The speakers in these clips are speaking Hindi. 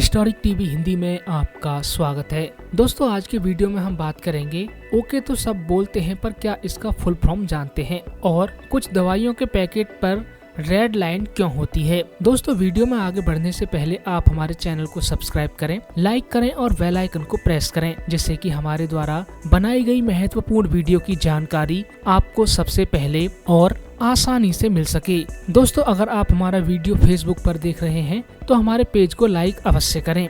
हिस्टोरिक टीवी हिंदी में आपका स्वागत है। दोस्तों, आज के वीडियो में हम बात करेंगे ओके तो सब बोलते हैं पर क्या इसका फुल फॉर्म जानते हैं, और कुछ दवाइयों के पैकेट पर रेड लाइन क्यों होती है। दोस्तों, वीडियो में आगे बढ़ने से पहले आप हमारे चैनल को सब्सक्राइब करें, लाइक करें और बेल आइकन को प्रेस करें, जिससे कि हमारे द्वारा बनाई गई महत्वपूर्ण वीडियो की जानकारी आपको सबसे पहले और आसानी से मिल सके। दोस्तों, अगर आप हमारा वीडियो फेसबुक पर देख रहे हैं तो हमारे पेज को लाइक अवश्य करें।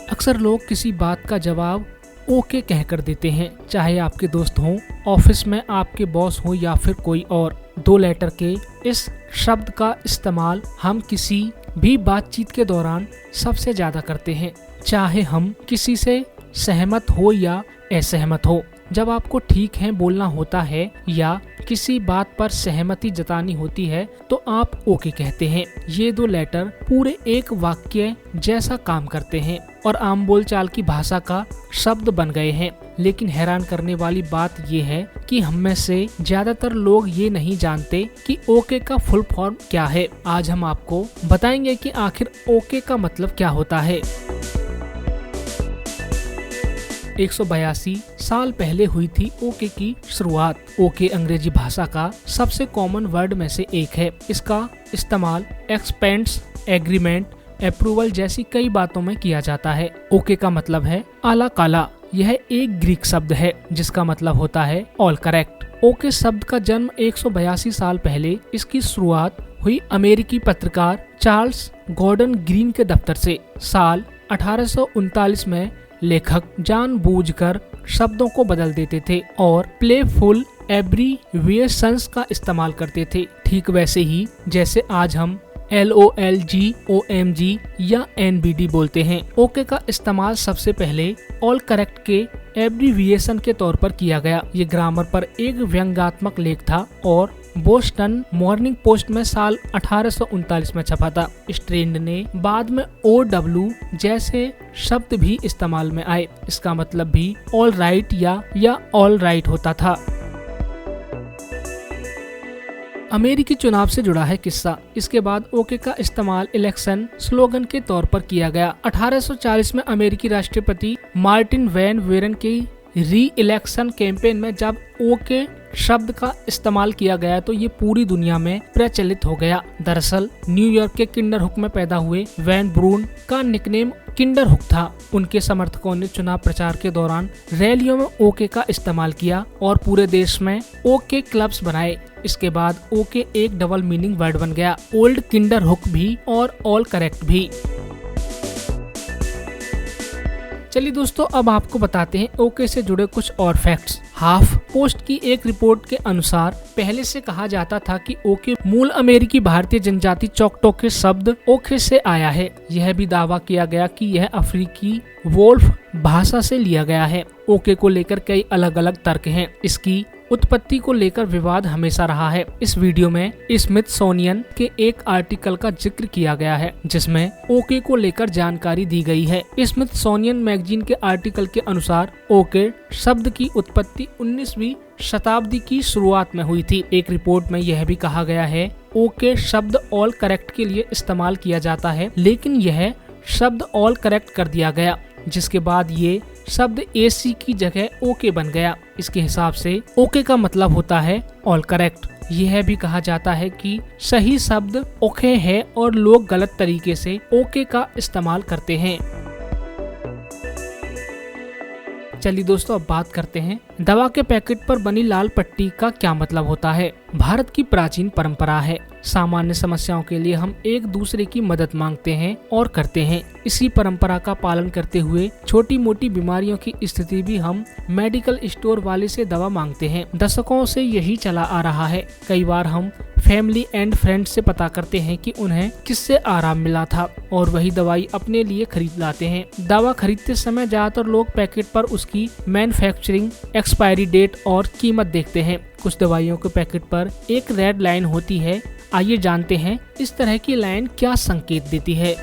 अक्सर लोग किसी बात का जवाब ओके कहकर देते हैं, चाहे आपके दोस्त हों, ऑफिस में आपके बॉस हो या फिर कोई और। 2 लेटर के इस शब्द का इस्तेमाल हम किसी भी बातचीत के दौरान सबसे ज्यादा करते हैं, चाहे हम किसी से सहमत हो या असहमत हो। जब आपको ठीक है बोलना होता है या किसी बात पर सहमति जतानी होती है तो आप ओके कहते हैं। ये 2 लेटर पूरे एक वाक्य जैसा काम करते हैं और आम बोलचाल की भाषा का शब्द बन गए हैं। लेकिन हैरान करने वाली बात ये है कि हम में से ज्यादातर लोग ये नहीं जानते कि ओके का फुल फॉर्म क्या है। आज हम आपको बताएंगे कि आखिर ओके का मतलब क्या होता है। 182 साल पहले हुई थी ओके की शुरुआत। ओके अंग्रेजी भाषा का सबसे कॉमन वर्ड में से एक है। इसका इस्तेमाल एक्सपेंस, एग्रीमेंट, अप्रूवल जैसी कई बातों में किया जाता है। ओके का मतलब है आला काला। यह एक ग्रीक शब्द है जिसका मतलब होता है ऑल करेक्ट। ओके शब्द का जन्म 182 साल पहले इसकी शुरुआत हुई अमेरिकी पत्रकार चार्ल्स गॉर्डन ग्रीन के दफ्तर से। साल 1839 में लेखक जानबूझकर शब्दों को बदल देते थे और प्लेफुल एब्रीविएशंस का इस्तेमाल करते थे, ठीक वैसे ही जैसे आज हम LOLG, OMG या NBD बोलते हैं। ओके का इस्तेमाल सबसे पहले ऑल करेक्ट के एब्रीविएशन के तौर पर किया गया। ये ग्रामर पर एक व्यंग्यात्मक लेख था और बोस्टन मॉर्निंग पोस्ट में साल 1839 में छपा था। इस ट्रेंड ने बाद में OW जैसे शब्द भी इस्तेमाल में आए। इसका मतलब भी ऑल राइट या ऑल राइट होता था। अमेरिकी चुनाव से जुड़ा है किस्सा। इसके बाद ओके का इस्तेमाल इलेक्शन स्लोगन के तौर पर किया गया। 1840 में अमेरिकी राष्ट्रपति मार्टिन वैन वेरन की री इलेक्शन कैंपेन में जब ओके शब्द का इस्तेमाल किया गया तो ये पूरी दुनिया में प्रचलित हो गया। दरअसल न्यूयॉर्क के किंडरहुक में पैदा हुए वैन ब्रून का निकनेम किंडरहुक था। उनके समर्थकों ने चुनाव प्रचार के दौरान रैलियों में ओके का इस्तेमाल किया और पूरे देश में ओके क्लब्स बनाए। इसके बाद ओके एक डबल मीनिंग वर्ड बन गया, ओल्ड किंडरहुक भी और ऑल करेक्ट भी। चलिए दोस्तों, अब आपको बताते हैं ओके से जुड़े कुछ और फैक्ट्स। हाफ पोस्ट की एक रिपोर्ट के अनुसार पहले से कहा जाता था कि ओके मूल अमेरिकी भारतीय जनजाति चोक्टो के शब्द ओके से आया है। यह भी दावा किया गया कि यह अफ्रीकी वोल्फ भाषा से लिया गया है। ओके को लेकर कई अलग अलग तर्क हैं। इसकी उत्पत्ति को लेकर विवाद हमेशा रहा है। इस वीडियो में स्मिथसोनियन के एक आर्टिकल का जिक्र किया गया है जिसमें ओके को लेकर जानकारी दी गई है। स्मिथसोनियन मैगजीन के आर्टिकल के अनुसार ओके शब्द की उत्पत्ति 19वीं शताब्दी की शुरुआत में हुई थी। एक रिपोर्ट में यह भी कहा गया है ओके शब्द ऑल करेक्ट के लिए इस्तेमाल किया जाता है, लेकिन यह शब्द ऑल करेक्ट कर दिया गया, जिसके बाद ये शब्द AC की जगह ओके बन गया। इसके हिसाब से ओके का मतलब होता है ऑल करेक्ट। यह भी कहा जाता है कि सही शब्द ओके है और लोग गलत तरीके से ओके का इस्तेमाल करते हैं। चलिए दोस्तों, अब बात करते हैं दवा के पैकेट पर बनी लाल पट्टी का क्या मतलब होता है। भारत की प्राचीन परंपरा है, सामान्य समस्याओं के लिए हम एक दूसरे की मदद मांगते हैं और करते हैं। इसी परंपरा का पालन करते हुए छोटी मोटी बीमारियों की स्थिति भी हम मेडिकल स्टोर वाले से दवा मांगते हैं। दशकों से यही चला आ रहा है। कई बार हम फैमिली एंड फ्रेंड्स से पता करते हैं कि उन्हें किससे आराम मिला था और वही दवाई अपने लिए खरीद लाते हैं। दवा खरीदते समय ज्यादातर लोग पैकेट पर उसकी मैन्युफैक्चरिंग एक्सपायरी डेट और कीमत देखते हैं। कुछ दवाइयों के पैकेट पर एक रेड लाइन होती है। आइए जानते हैं इस तरह की लाइन क्या संकेत देती है।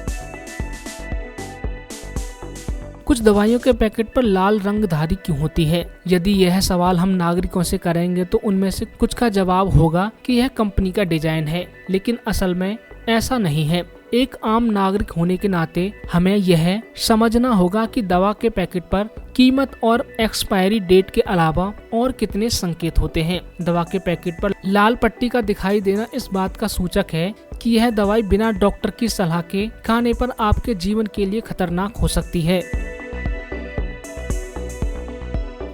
कुछ दवाइयों के पैकेट पर लाल रंगधारी क्यों होती है? यदि यह सवाल हम नागरिकों से करेंगे तो उनमें से कुछ का जवाब होगा कि यह कंपनी का डिजाइन है, लेकिन असल में ऐसा नहीं है। एक आम नागरिक होने के नाते हमें यह समझना होगा कि दवा के पैकेट पर कीमत और एक्सपायरी डेट के अलावा और कितने संकेत होते हैं। दवा के पैकेट पर लाल पट्टी का दिखाई देना इस बात का सूचक है कि यह दवाई बिना डॉक्टर की सलाह के खाने पर आपके जीवन के लिए खतरनाक हो सकती है।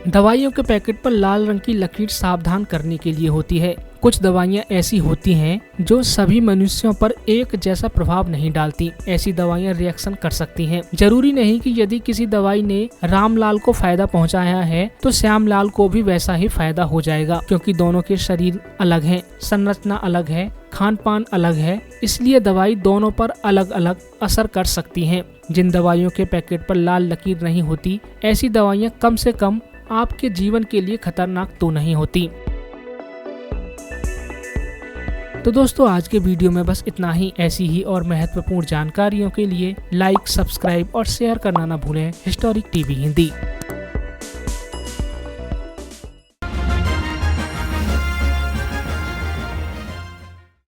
दवाइयों के पैकेट पर लाल रंग की लकीर सावधान करने के लिए होती है। कुछ दवाइयाँ ऐसी होती हैं जो सभी मनुष्यों पर एक जैसा प्रभाव नहीं डालती। ऐसी दवाइयाँ रिएक्शन कर सकती हैं। जरूरी नहीं कि यदि किसी दवाई ने रामलाल को फायदा पहुंचाया है तो श्यामलाल को भी वैसा ही फायदा हो जाएगा, क्योंकि दोनों के शरीर अलग हैं, संरचना अलग है, खान पान अलग है, इसलिए दवाई दोनों पर अलग अलग असर कर सकती है। जिन दवाइयों के पैकेट पर लाल लकीर नहीं होती, ऐसी दवाइयाँ कम से कम आपके जीवन के लिए खतरनाक तो नहीं होती। तो दोस्तों, आज के वीडियो में बस इतना ही। ऐसी ही और महत्वपूर्ण जानकारियों के लिए लाइक, सब्सक्राइब और शेयर करना ना भूलें हिस्टोरिक टीवी हिंदी।